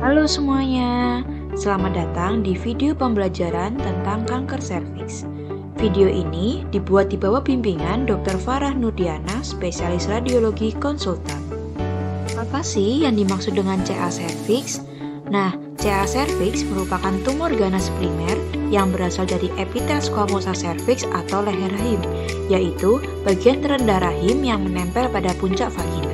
Halo semuanya, selamat datang di video pembelajaran tentang kanker serviks. Video ini dibuat di bawah bimbingan Dr. Farah Nurdiana, spesialis radiologi konsultan. Apa sih yang dimaksud dengan CA serviks? Nah, CA serviks merupakan tumor ganas primer yang berasal dari epitel squamosa serviks atau leher rahim, yaitu bagian terendah rahim yang menempel pada puncak vagina.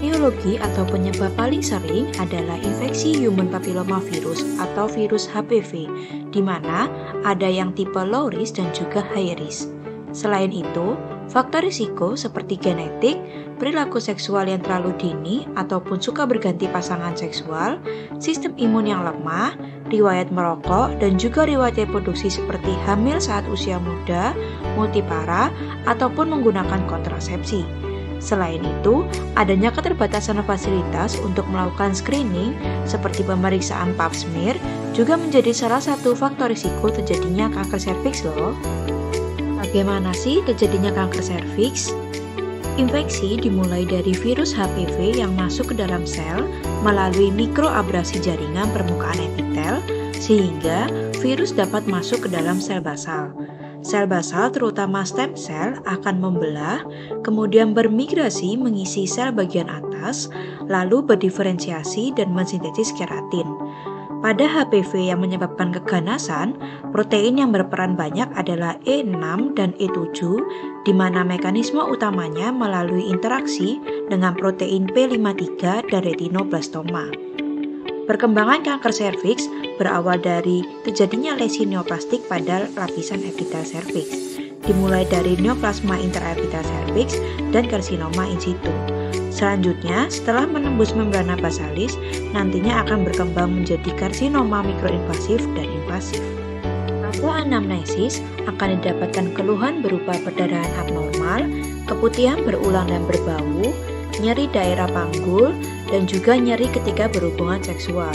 Etiologi atau penyebab paling sering adalah infeksi human papillomavirus atau virus HPV, di mana ada yang tipe low risk dan juga high risk. Selain itu, faktor risiko seperti genetik, perilaku seksual yang terlalu dini ataupun suka berganti pasangan seksual, sistem imun yang lemah, riwayat merokok, dan juga riwayat reproduksi seperti hamil saat usia muda, multipara, ataupun menggunakan kontrasepsi. Selain itu, adanya keterbatasan fasilitas untuk melakukan screening seperti pemeriksaan pap smear juga menjadi salah satu faktor risiko terjadinya kanker serviks loh. Bagaimana sih terjadinya kanker serviks? Infeksi dimulai dari virus HPV yang masuk ke dalam sel melalui mikroabrasi jaringan permukaan epitel sehingga virus dapat masuk ke dalam sel basal. Sel basal terutama stem cell akan membelah, kemudian bermigrasi mengisi sel bagian atas, lalu berdiferensiasi dan mensintesis keratin. Pada HPV yang menyebabkan keganasan, protein yang berperan banyak adalah E6 dan E7, di mana mekanisme utamanya melalui interaksi dengan protein P53 dan retinoblastoma. Perkembangan kanker serviks berawal dari terjadinya lesi neoplastik pada lapisan epitel serviks, dimulai dari neoplasma intraepitel serviks dan karsinoma in situ. Selanjutnya, setelah menembus membrana basalis, nantinya akan berkembang menjadi karsinoma mikroinvasif dan invasif. Pada anamnesis akan didapatkan keluhan berupa perdarahan abnormal, keputihan berulang dan berbau, nyeri daerah panggul, dan juga nyeri ketika berhubungan seksual.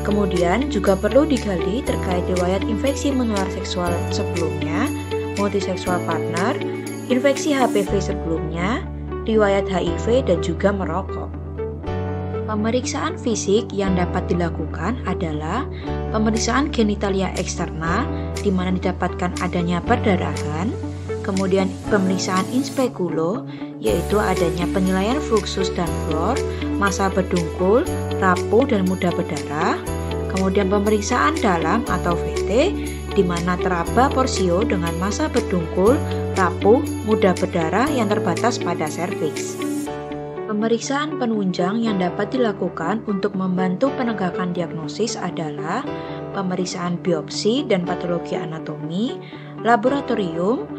Kemudian juga perlu digali terkait riwayat infeksi menular seksual sebelumnya, multiseksual partner, infeksi HPV sebelumnya, riwayat HIV, dan juga merokok. Pemeriksaan fisik yang dapat dilakukan adalah pemeriksaan genitalia eksterna, di mana didapatkan adanya perdarahan, kemudian pemeriksaan in speculo, yaitu adanya penilaian fluxus dan flor, massa berdungkul, rapuh dan mudah berdarah. Kemudian pemeriksaan dalam atau VT, di mana teraba porsio dengan massa berdungkul, rapuh, mudah berdarah yang terbatas pada serviks. Pemeriksaan penunjang yang dapat dilakukan untuk membantu penegakan diagnosis adalah pemeriksaan biopsi dan patologi anatomi, laboratorium,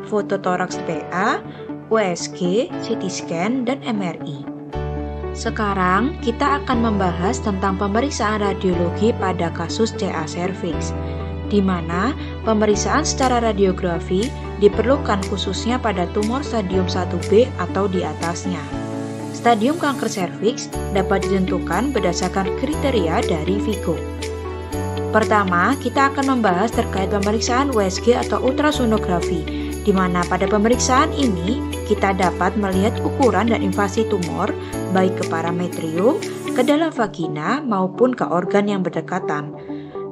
fototoraks PA, USG, CT scan, dan MRI. Sekarang kita akan membahas tentang pemeriksaan radiologi pada kasus CA serviks, di mana pemeriksaan secara radiografi diperlukan khususnya pada tumor stadium 1B atau di atasnya. Stadium kanker serviks dapat ditentukan berdasarkan kriteria dari Vigo. Pertama, kita akan membahas terkait pemeriksaan USG atau ultrasonografi, di mana pada pemeriksaan ini kita dapat melihat ukuran dan invasi tumor baik ke parametrium, ke dalam vagina maupun ke organ yang berdekatan.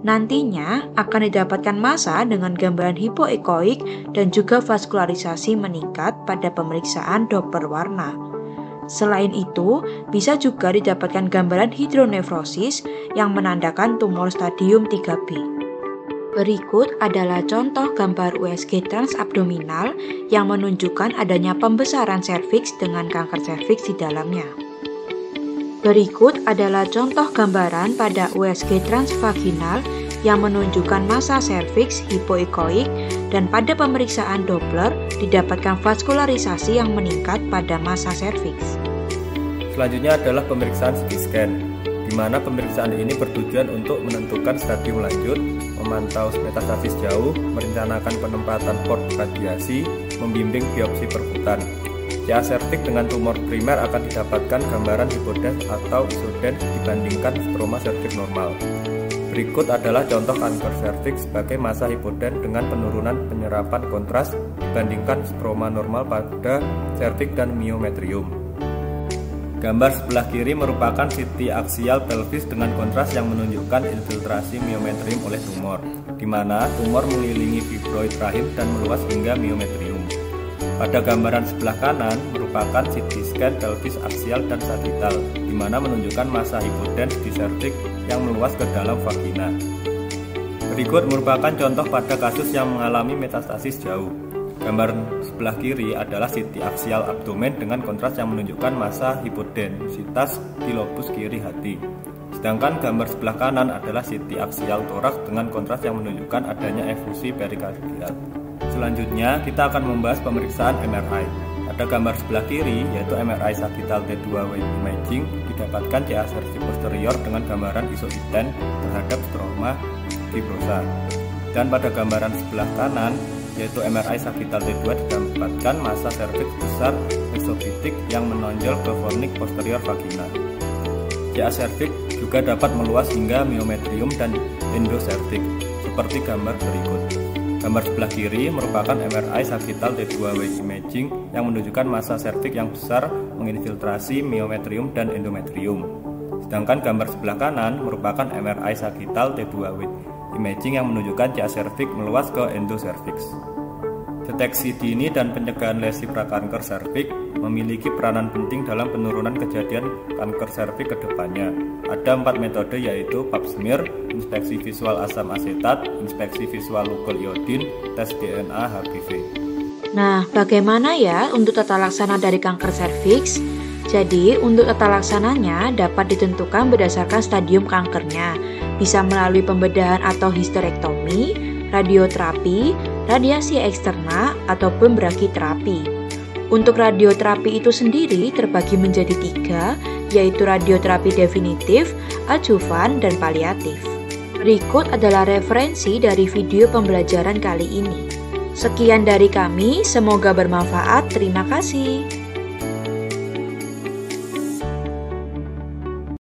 Nantinya akan didapatkan massa dengan gambaran hipoekoik dan juga vaskularisasi meningkat pada pemeriksaan Doppler warna. Selain itu, bisa juga didapatkan gambaran hidronefrosis yang menandakan tumor stadium 3B. Berikut adalah contoh gambar USG transabdominal yang menunjukkan adanya pembesaran serviks dengan kanker serviks di dalamnya. Berikut adalah contoh gambaran pada USG transvaginal yang menunjukkan massa serviks hipoekoik dan pada pemeriksaan Doppler didapatkan vaskularisasi yang meningkat pada massa serviks. Selanjutnya adalah pemeriksaan CT scan, di mana pemeriksaan ini bertujuan untuk menentukan stadium lanjut, memantau metastasis jauh, merencanakan penempatan port radiasi, membimbing biopsi perkutan. CA serviks dengan tumor primer akan didapatkan gambaran hipodens atau isodens dibandingkan stroma serviks normal. Berikut adalah contoh kanker serviks sebagai massa hipodens dengan penurunan penyerapan kontras dibandingkan stroma normal pada serviks dan myometrium. Gambar sebelah kiri merupakan CT aksial pelvis dengan kontras yang menunjukkan infiltrasi miometrium oleh tumor, di mana tumor mengelilingi fibroid rahim dan meluas hingga miometrium. Pada gambaran sebelah kanan merupakan CT scan pelvis aksial dan sagittal, di mana menunjukkan massa hipodens di serviks yang meluas ke dalam vagina. Berikut merupakan contoh pada kasus yang mengalami metastasis jauh. Gambar sebelah kiri adalah CT aksial abdomen dengan kontras yang menunjukkan massa hipodensitas di lobus kiri hati. Sedangkan gambar sebelah kanan adalah CT aksial toraks dengan kontras yang menunjukkan adanya efusi perikardial. Selanjutnya kita akan membahas pemeriksaan MRI. Pada gambar sebelah kiri yaitu MRI sagittal T2W imaging didapatkan CA cervix posterior dengan gambaran isoviten terhadap stroma fibrosa. Dan pada gambaran sebelah kanan yaitu MRI sagittal T2 didapatkan massa serviks besar mesofitik yang menonjol ke fornix posterior vagina. CA cervix juga dapat meluas hingga miometrium dan endoservix seperti gambar berikut. Gambar sebelah kiri merupakan MRI sagittal T2W imaging yang menunjukkan massa serviks yang besar menginfiltrasi miometrium dan endometrium. Sedangkan gambar sebelah kanan merupakan MRI sagittal T2W imaging yang menunjukkan CA cervix meluas ke endoservix. Deteksi dini dan pencegahan lesi prakanker serviks memiliki peranan penting dalam penurunan kejadian kanker serviks ke depannya. Ada 4 metode yaitu pap smear, inspeksi visual asam asetat, inspeksi visual lukul iodin, tes DNA HPV. Nah, bagaimana ya untuk tata laksana dari kanker serviks? Jadi, untuk tata laksananya dapat ditentukan berdasarkan stadium kankernya. Bisa melalui pembedahan atau histerektomi, radioterapi, radiasi eksterna, ataupun brachyterapi. Untuk radioterapi itu sendiri terbagi menjadi 3, yaitu radioterapi definitif, adjuvan, dan paliatif. Berikut adalah referensi dari video pembelajaran kali ini. Sekian dari kami, semoga bermanfaat. Terima kasih.